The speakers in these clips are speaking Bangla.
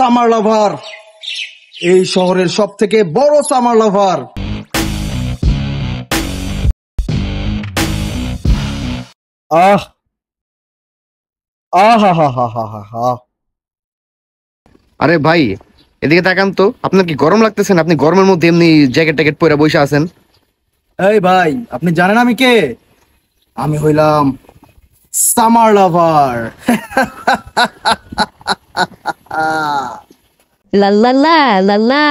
সামার লাভার, এই শহরের সব থেকে বড় সামার লাভার। আহ আহা হা হা হা হা হা। আরে ভাই, এদিকে তাকান তো। আপনার কি গরম লাগতেছেন? আপনি গরমের মধ্যে এমনি জ্যাকেট ট্যাকেট পরে বসে আছেন। এই ভাই, আপনি জানেন আমি কে? আমি হইলাম সামার লাভার। La la la la la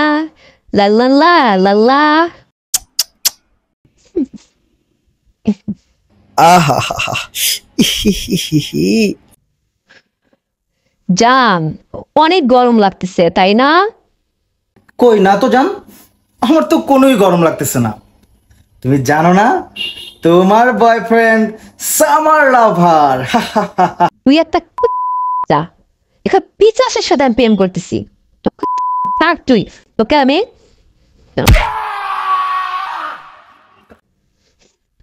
la la la la la. আহা হা হা। ইহিহিহিহি। জান, অনেক গরম লাগতেছে তাই না? কই না তো জান, আমার তো কোনোই গরম লাগতেছে না। তুমি জানো না, তোমার বয়ফ্রেন্ড সামার লাভার। তুই একটা কুত্তা। এখানে পিচাসের সাথে আমি প্রেম করতেছি। থাক তুই, তোকে আমি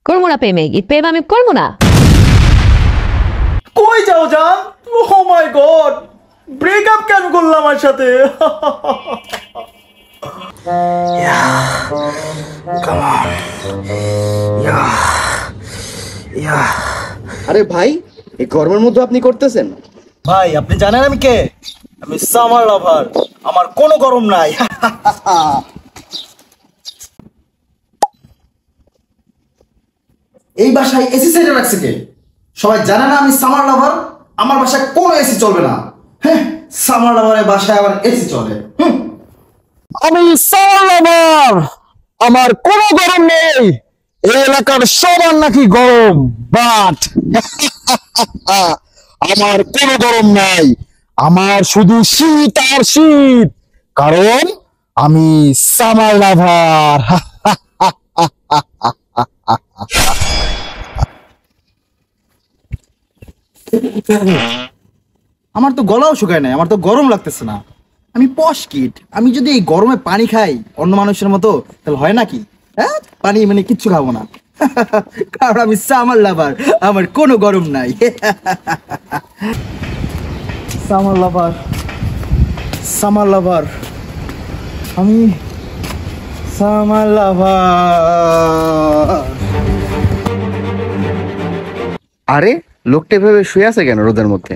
করবো না প্রেমে, প্রেম আমি করবো না। কই যাও জান? ও মাই গড, ব্রেকআপ কেন করলো আমার সাথে? আরে ভাই, এই গরমের মধ্যে আপনি করতেছেন? ভাই আপনি জানেন আমি কে? আমি সামার লাভার, আমার কোনো গরম নাই। এই বাসায় এসি সাইডে রাখছে কে? সবাই জানে না আমি সামার লাভার? আমার বাসায় কোনো এসি চলবে না। হ্যাঁ, সামার লাভারের বাসায় আবার এসি চলে। আমি সামার লাভার, আমার কোনো গরম নেই। এই এলাকার সবার নাকি গরম, বাট আমার কোনো গরম নাই। আমার শুধু শীত আর শীত, কারণ আমি সামার লাভার। আমার তো গলাও শুকায় নাই, আমার তো গরম লাগতেছে না। আমি পশ কিড, আমি যদি এই গরমে পানি খাই অন্য মানুষের মতো, তাহলে হয় নাকি? হ্যাঁ, পানি মানে কিচ্ছু খাবো না। কারণ আমি সামার লাভার, আমার কোনো গরম নাই। সামার লাভার, সামার লাভার, আমি সামার লাভার। আরে, লোকটা এভাবে শুয়ে আছে কেন রোদের মধ্যে?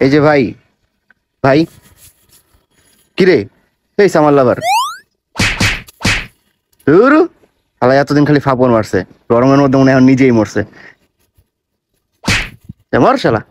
এই যে ভাই, ভাই, কিরে? এই সামার লাভার, এতদিন খালি ফাপন মারছে, গরমের মধ্যে মনে হয় নিজেই মরছে। মর শালা।